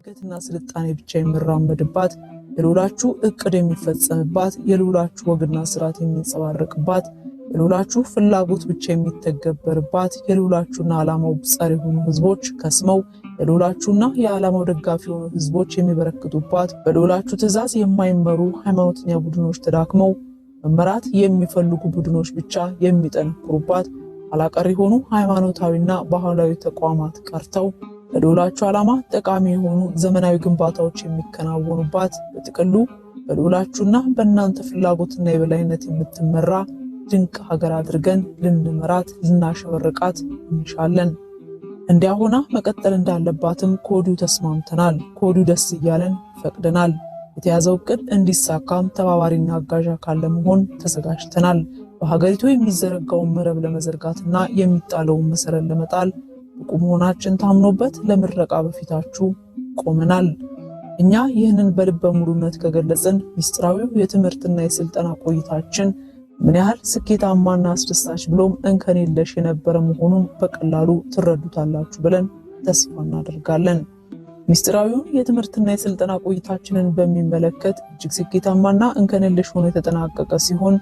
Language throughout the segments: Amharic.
እድገትና ስልጣኔ ብቻ የሚራመድባት የልዑላችሁ እቅድ የሚፈጸምባት የልዑላችሁ ወግና ስርዓት የሚንጸባረቅባት የልዑላችሁ ፍላጎት ብቻ የሚተገበርባት የልዑላችሁና ዓላማው ጸር የሆኑ ህዝቦች ከስመው የልዑላችሁና የዓላማው ደጋፊ የሆኑ ህዝቦች የሚበረክቱባት በልዑላችሁ ትእዛዝ የማይመሩ ሃይማኖተኛ ቡድኖች ተዳክመው መመራት የሚፈልጉ ቡድኖች ብቻ የሚጠነክሩባት አላቀር የሆኑ ሃይማኖታዊና ባህላዊ ተቋማት ቀርተው ለልዑላችሁ ዓላማ ጠቃሚ የሆኑ ዘመናዊ ግንባታዎች የሚከናወኑባት በጥቅሉ በልዑላችሁና በእናንተ ፍላጎትና የበላይነት የምትመራ ድንቅ ሀገር አድርገን ልንመራት ልናሸበርቃት እንሻለን። እንዲያ ሆና መቀጠል እንዳለባትም ከወዲሁ ተስማምተናል። ከወዲሁ ደስ እያለን ፈቅደናል። የተያዘው እቅድ እንዲሳካም ተባባሪና አጋዥ አካል ለመሆን ተዘጋጅተናል። በሀገሪቱ የሚዘረጋውን መረብ ለመዘርጋትና የሚጣለውን መሰረት ለመጣል ብቁ መሆናችን ታምኖበት ለምረቃ በፊታችሁ ቆመናል። እኛ ይህንን በልበ ሙሉነት ከገለጽን ሚስጥራዊው የትምህርትና የስልጠና ቆይታችን ምን ያህል ስኬታማና አስደሳች ብሎም እንከን የለሽ የነበረ መሆኑን በቀላሉ ትረዱታላችሁ ብለን ተስፋ እናደርጋለን። ሚስጥራዊውን የትምህርትና የስልጠና ቆይታችንን በሚመለከት እጅግ ስኬታማና እንከን የለሽ ሆኖ የተጠናቀቀ ሲሆን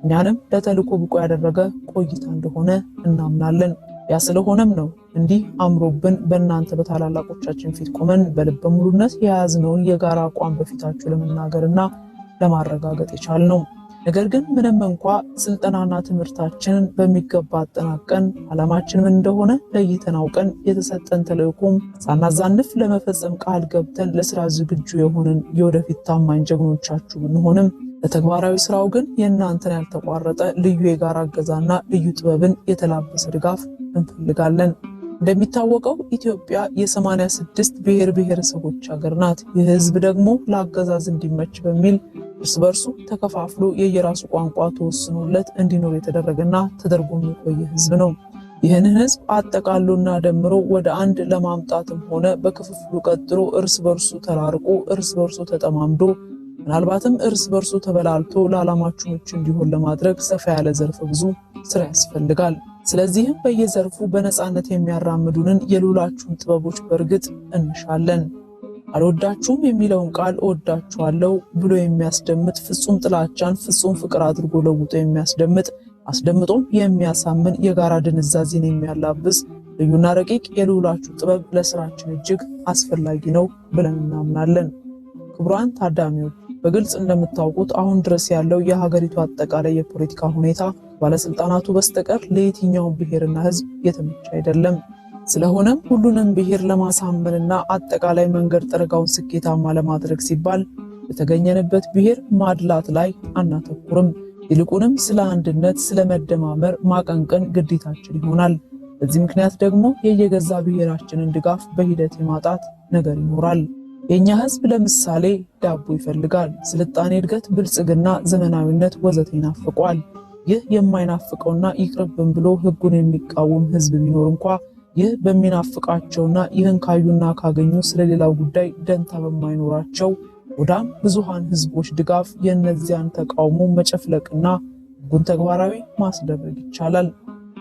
እኛንም ለተልዕኮ ብቁ ያደረገ ቆይታ እንደሆነ እናምናለን። ያ ስለሆነም ነው እንዲህ አምሮብን በእናንተ በታላላቆቻችን ፊት ቆመን በልበ ሙሉነት የያዝነውን የጋራ አቋም በፊታችሁ ለመናገርና ለማረጋገጥ የቻልነው። ነገር ግን ምንም እንኳ ስልጠናና ትምህርታችንን በሚገባ አጠናቀን ዓላማችን ምን እንደሆነ ለይተን አውቀን የተሰጠን ተልዕኮም ሳናዛንፍ ለመፈጸም ቃል ገብተን ለስራ ዝግጁ የሆንን የወደፊት ታማኝ ጀግኖቻችሁ ብንሆንም ለተግባራዊ ስራው ግን የእናንተን ያልተቋረጠ ልዩ የጋራ እገዛና ልዩ ጥበብን የተላበሰ ድጋፍ እንፈልጋለን። እንደሚታወቀው ኢትዮጵያ የ86 ብሔር ብሔረሰቦች ሀገር ናት። ይህ ህዝብ ደግሞ ለአገዛዝ እንዲመች በሚል እርስ በርሱ ተከፋፍሎ የየራሱ ቋንቋ ተወስኖለት እንዲኖር የተደረገና ተደርጎ የቆየ ህዝብ ነው። ይህንን ህዝብ አጠቃሎና ደምሮ ወደ አንድ ለማምጣትም ሆነ በክፍፍሉ ቀጥሎ እርስ በርሱ ተራርቆ እርስ በርሱ ተጠማምዶ ምናልባትም እርስ በርሱ ተበላልቶ ለዓላማችሁ ምቹ እንዲሆን ለማድረግ ሰፋ ያለ ዘርፈ ብዙ ስራ ያስፈልጋል። ስለዚህም በየዘርፉ በነፃነት የሚያራምዱንን የልዑላችሁን ጥበቦች በእርግጥ እንሻለን። አልወዳችሁም የሚለውን ቃል እወዳችኋለሁ ብሎ የሚያስደምጥ ፍጹም ጥላቻን ፍጹም ፍቅር አድርጎ ለውጦ የሚያስደምጥ አስደምጦም የሚያሳምን የጋራ ድንዛዜን የሚያላብስ ልዩና ረቂቅ የልዑላችሁ ጥበብ ለስራችን እጅግ አስፈላጊ ነው ብለን እናምናለን። ክቡራን ታዳሚዎች፣ በግልጽ እንደምታውቁት አሁን ድረስ ያለው የሀገሪቱ አጠቃላይ የፖለቲካ ሁኔታ ባለስልጣናቱ በስተቀር ለየትኛው ብሔርና ህዝብ የተመቸ አይደለም። ስለሆነም ሁሉንም ብሔር ለማሳመንና አጠቃላይ መንገድ ጠረጋውን ስኬታማ ለማድረግ ሲባል በተገኘንበት ብሔር ማድላት ላይ አናተኩርም። ይልቁንም ስለ አንድነት፣ ስለ መደማመር ማቀንቀን ግዴታችን ይሆናል። በዚህ ምክንያት ደግሞ የየገዛ ብሔራችንን ድጋፍ በሂደት የማጣት ነገር ይኖራል። የኛ ህዝብ ለምሳሌ ዳቦ ይፈልጋል። ስልጣኔ፣ እድገት፣ ብልጽግና፣ ዘመናዊነት ወዘተ ይናፍቋል። ይህ የማይናፍቀውና ይቅርብን ብሎ ህጉን የሚቃወም ህዝብ ቢኖር እንኳ ይህ በሚናፍቃቸውና ይህን ካዩና ካገኙ ስለሌላው ጉዳይ ደንታ በማይኖራቸው ወዳም ብዙሃን ህዝቦች ድጋፍ የእነዚያን ተቃውሞ መጨፍለቅና ህጉን ተግባራዊ ማስደረግ ይቻላል።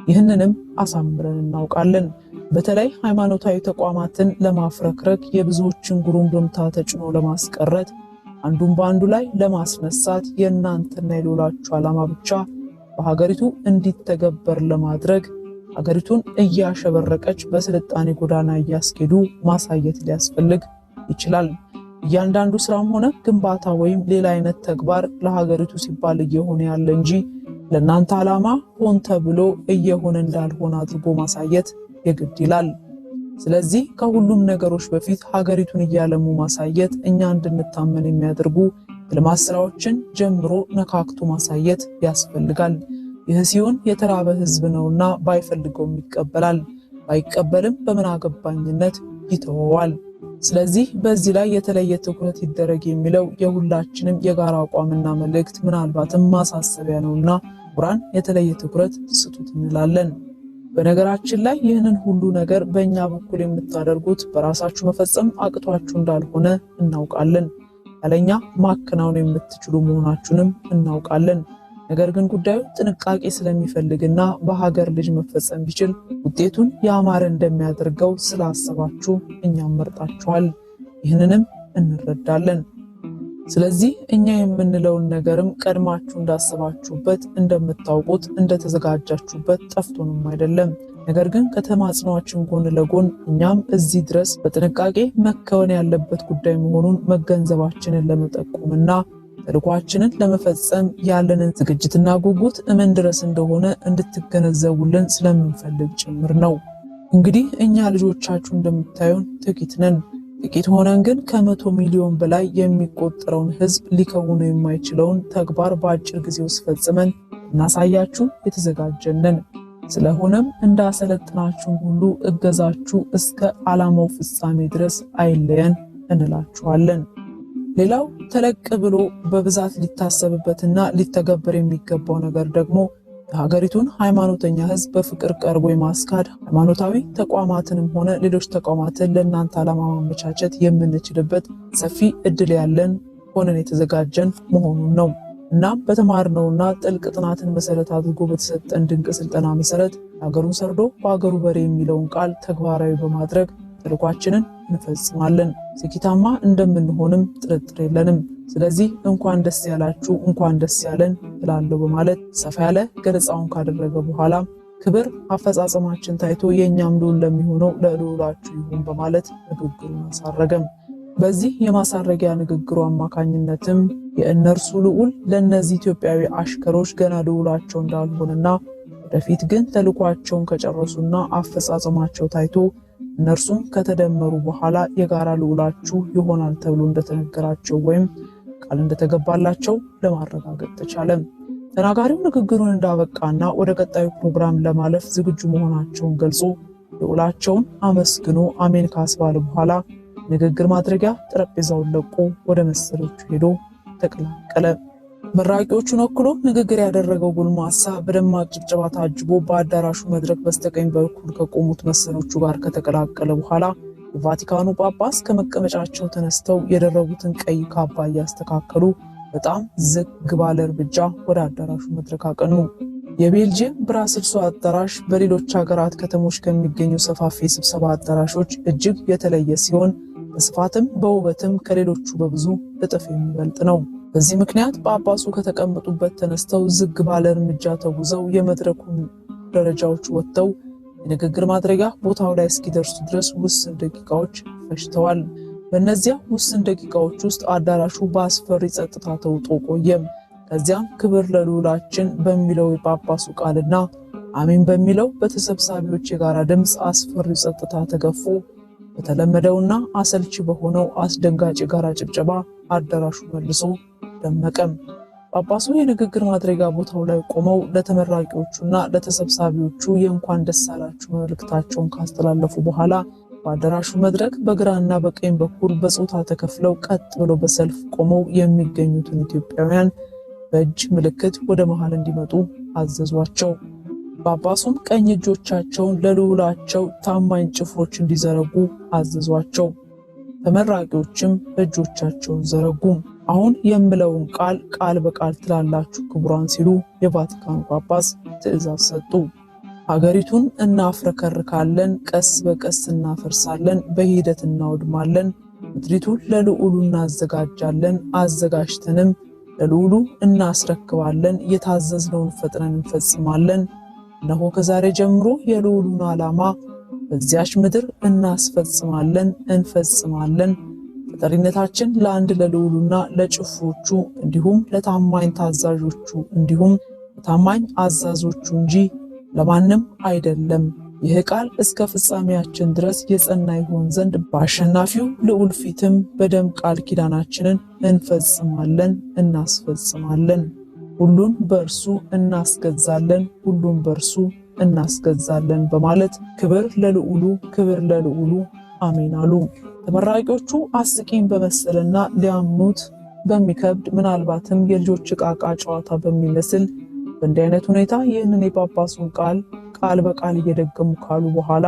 ይህንንም አሳምረን እናውቃለን። በተለይ ሃይማኖታዊ ተቋማትን ለማፍረክረክ የብዙዎችን ጉሩምርምታ ተጭኖ ለማስቀረት አንዱን በአንዱ ላይ ለማስነሳት የእናንተና የልዑላችሁ ዓላማ ብቻ በሀገሪቱ እንዲተገበር ለማድረግ ሀገሪቱን እያሸበረቀች በስልጣኔ ጎዳና እያስኬዱ ማሳየት ሊያስፈልግ ይችላል። እያንዳንዱ ስራም ሆነ ግንባታ ወይም ሌላ አይነት ተግባር ለሀገሪቱ ሲባል እየሆነ ያለ እንጂ ለእናንተ ዓላማ ሆን ተብሎ እየሆነ እንዳልሆነ አድርጎ ማሳየት የግድ ይላል። ስለዚህ ከሁሉም ነገሮች በፊት ሀገሪቱን እያለሙ ማሳየት እኛ እንድንታመን የሚያደርጉ የልማት ስራዎችን ጀምሮ ነካክቶ ማሳየት ያስፈልጋል። ይህ ሲሆን የተራበ ህዝብ ነውና ባይፈልገውም ይቀበላል፣ ባይቀበልም በምን አገባኝነት ይተወዋል። ስለዚህ በዚህ ላይ የተለየ ትኩረት ይደረግ የሚለው የሁላችንም የጋራ አቋምና መልእክት ምናልባትም ማሳሰቢያ ነውና ቁርአን የተለየ ትኩረት ስጡት እንላለን። በነገራችን ላይ ይህንን ሁሉ ነገር በእኛ በኩል የምታደርጉት በራሳችሁ መፈጸም አቅቷችሁ እንዳልሆነ እናውቃለን። ያለኛ ማከናወን የምትችሉ መሆናችሁንም እናውቃለን። ነገር ግን ጉዳዩ ጥንቃቄ ስለሚፈልግና በሀገር ልጅ መፈጸም ቢችል ውጤቱን ያማረ እንደሚያደርገው ስላሰባችሁ እኛም መርጣችኋል። ይህንንም እንረዳለን። ስለዚህ እኛ የምንለውን ነገርም ቀድማችሁ እንዳሰባችሁበት እንደምታውቁት እንደተዘጋጃችሁበት ጠፍቶንም አይደለም። ነገር ግን ከተማጽኗችን ጎን ለጎን እኛም እዚህ ድረስ በጥንቃቄ መከወን ያለበት ጉዳይ መሆኑን መገንዘባችንን ለመጠቆምና ተልኳችንን ለመፈጸም ያለንን ዝግጅትና ጉጉት ምን ድረስ እንደሆነ እንድትገነዘቡልን ስለምንፈልግ ጭምር ነው። እንግዲህ እኛ ልጆቻችሁ እንደምታዩን ጥቂት ነን። ጥቂት ሆነን ግን ከ100 ሚሊዮን በላይ የሚቆጠረውን ሕዝብ ሊከውኑ የማይችለውን ተግባር በአጭር ጊዜ ውስጥ ፈጽመን እናሳያችሁ የተዘጋጀንን። ስለሆነም እንዳሰለጥናችሁን ሁሉ እገዛችሁ እስከ ዓላማው ፍጻሜ ድረስ አይለየን እንላችኋለን። ሌላው ተለቅ ብሎ በብዛት ሊታሰብበትና ሊተገበር የሚገባው ነገር ደግሞ የሀገሪቱን ሃይማኖተኛ ሕዝብ በፍቅር ቀርቦ የማስካድ ሃይማኖታዊ ተቋማትንም ሆነ ሌሎች ተቋማትን ለእናንተ ዓላማ ማመቻቸት የምንችልበት ሰፊ እድል ያለን ሆነን የተዘጋጀን መሆኑን ነው። እናም በተማርነውና ጥልቅ ጥናትን መሰረት አድርጎ በተሰጠን ድንቅ ስልጠና መሰረት ሀገሩን ሰርዶ በሀገሩ በሬ የሚለውን ቃል ተግባራዊ በማድረግ ተልኳችንን እንፈጽማለን። ስኬታማ እንደምንሆንም ጥርጥር የለንም። ስለዚህ እንኳን ደስ ያላችሁ እንኳን ደስ ያለን እላለሁ በማለት ሰፋ ያለ ገለጻውን ካደረገ በኋላ ክብር አፈጻጸማችን ታይቶ የኛም ልዑል ለሚሆነው ለልዑላችሁ ይሁን በማለት ንግግሩን አሳረገም። በዚህ የማሳረጊያ ንግግሩ አማካኝነትም የእነርሱ ልዑል ለእነዚህ ኢትዮጵያዊ አሽከሮች ገና ልዑላቸው እንዳልሆነና ወደፊት ግን ተልኳቸውን ከጨረሱና አፈጻጸማቸው ታይቶ እነርሱም ከተደመሩ በኋላ የጋራ ልዑላችሁ ይሆናል ተብሎ እንደተነገራቸው ወይም ቃል እንደተገባላቸው ለማረጋገጥ ተቻለ። ተናጋሪው ንግግሩን እንዳበቃና ወደ ቀጣዩ ፕሮግራም ለማለፍ ዝግጁ መሆናቸውን ገልጾ ልዑላቸውን አመስግኖ አሜን ካስባለ በኋላ ንግግር ማድረጊያ ጠረጴዛውን ለቆ ወደ መሰሎቹ ሄዶ ተቀላቀለ። መራቂዎቹን ወክሎ ንግግር ያደረገው ጎልማሳ በደማቅ ጭብጨባ ታጅቦ በአዳራሹ መድረክ በስተቀኝ በኩል ከቆሙት መሰሎቹ ጋር ከተቀላቀለ በኋላ የቫቲካኑ ጳጳስ ከመቀመጫቸው ተነስተው የደረቡትን ቀይ ካባ እያስተካከሉ በጣም ዝግ ባለ እርምጃ ወደ አዳራሹ መድረክ አቀኑ። የቤልጂየም ብራስልሱ አዳራሽ በሌሎች ሀገራት ከተሞች ከሚገኙ ሰፋፊ ስብሰባ አዳራሾች እጅግ የተለየ ሲሆን በስፋትም በውበትም ከሌሎቹ በብዙ እጥፍ የሚበልጥ ነው። በዚህ ምክንያት ጳጳሱ ከተቀመጡበት ተነስተው ዝግ ባለ እርምጃ ተጉዘው የመድረኩን ደረጃዎች ወጥተው የንግግር ማድረጊያ ቦታው ላይ እስኪደርሱ ድረስ ውስን ደቂቃዎች ፈጅተዋል። በእነዚያ ውስን ደቂቃዎች ውስጥ አዳራሹ በአስፈሪ ጸጥታ ተውጦ ቆየም። ከዚያም ክብር ለልዑላችን በሚለው የጳጳሱ ቃልና አሜን በሚለው በተሰብሳቢዎች የጋራ ድምፅ አስፈሪ ጸጥታ ተገፎ በተለመደውና አሰልቺ በሆነው አስደንጋጭ የጋራ ጭብጨባ አዳራሹ መልሶ ደመቀም። ጳጳሱ የንግግር ማድረጊያ ቦታው ላይ ቆመው ለተመራቂዎቹና ለተሰብሳቢዎቹ የእንኳን ደስ አላችሁ መልእክታቸውን ካስተላለፉ በኋላ በአዳራሹ መድረክ በግራና በቀኝ በኩል በጾታ ተከፍለው ቀጥ ብለው በሰልፍ ቆመው የሚገኙትን ኢትዮጵያውያን በእጅ ምልክት ወደ መሃል እንዲመጡ አዘዟቸው። ጳጳሱም ቀኝ እጆቻቸውን ለልዑላቸው ታማኝ ጭፍሮች እንዲዘረጉ አዘዟቸው። ተመራቂዎችም እጆቻቸውን ዘረጉ። አሁን የምለውን ቃል ቃል በቃል ትላላችሁ ክቡራን ሲሉ የቫቲካኑ ጳጳስ ትእዛዝ ሰጡ። ሀገሪቱን እናፍረከርካለን፣ ቀስ በቀስ እናፈርሳለን፣ በሂደት እናወድማለን። ምድሪቱን ለልዑሉ እናዘጋጃለን፣ አዘጋጅተንም ለልዑሉ እናስረክባለን። የታዘዝነውን ፈጥነን እንፈጽማለን። እነሆ ከዛሬ ጀምሮ የልዑሉን ዓላማ በዚያች ምድር እናስፈጽማለን፣ እንፈጽማለን። ተጠሪነታችን ለአንድ ለልዑሉና ለጭፍሮቹ እንዲሁም ለታማኝ ታዛዦቹ እንዲሁም ለታማኝ አዛዦቹ እንጂ ለማንም አይደለም። ይህ ቃል እስከ ፍጻሜያችን ድረስ የጸና ይሆን ዘንድ በአሸናፊው ልዑል ፊትም በደም ቃል ኪዳናችንን እንፈጽማለን፣ እናስፈጽማለን። ሁሉን በእርሱ እናስገዛለን፣ ሁሉን በእርሱ እናስገዛለን በማለት ክብር ለልዑሉ፣ ክብር ለልዑሉ አሜን አሉ። ተመራቂዎቹ አስቂኝ በመሰለና ሊያምኑት በሚከብድ ምናልባትም የልጆች ዕቃቃ ጨዋታ በሚመስል በእንዲህ አይነት ሁኔታ ይህንን የጳጳሱን ቃል በቃል እየደገሙ ካሉ በኋላ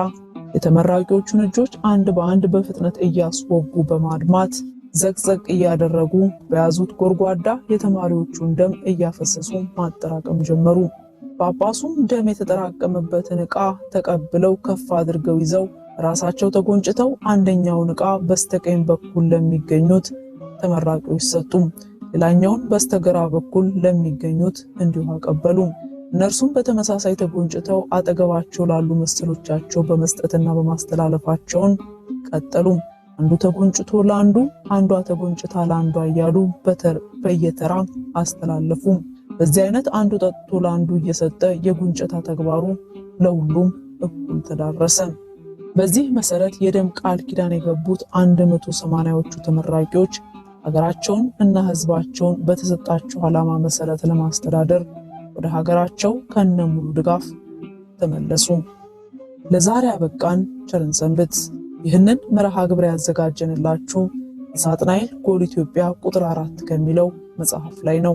የተመራቂዎቹን እጆች አንድ በአንድ በፍጥነት እያስወጉ በማድማት ዘቅዘቅ እያደረጉ በያዙት ጎርጓዳ የተማሪዎቹን ደም እያፈሰሱ ማጠራቀም ጀመሩ። ጳጳሱም ደም የተጠራቀመበትን ዕቃ ተቀብለው ከፍ አድርገው ይዘው ራሳቸው ተጎንጭተው አንደኛውን ዕቃ በስተቀኝ በኩል ለሚገኙት ተመራቂዎች ሰጡ። ሌላኛውን በስተግራ በኩል ለሚገኙት እንዲሁ አቀበሉ። እነርሱም በተመሳሳይ ተጎንጭተው አጠገባቸው ላሉ መሰሎቻቸው በመስጠትና በማስተላለፋቸውን ቀጠሉ። አንዱ ተጎንጭቶ ለአንዱ፣ አንዷ ተጎንጭታ ለአንዷ እያሉ በየተራ አስተላለፉ። በዚህ አይነት አንዱ ጠጥቶ ለአንዱ እየሰጠ የጉንጨታ ተግባሩ ለሁሉም እኩል ተዳረሰ። በዚህ መሰረት የደም ቃል ኪዳን የገቡት 180ዎቹ ተመራቂዎች ሀገራቸውን እና ሕዝባቸውን በተሰጣቸው ዓላማ መሰረት ለማስተዳደር ወደ ሀገራቸው ከነሙሉ ድጋፍ ተመለሱ። ለዛሬ አበቃን። ቸርን ሰንብት። ይህንን መርሃ ግብር ያዘጋጀንላችሁ ሳጥናኤል ጎል ኢትዮጵያ ቁጥር 4 ከሚለው መጽሐፍ ላይ ነው።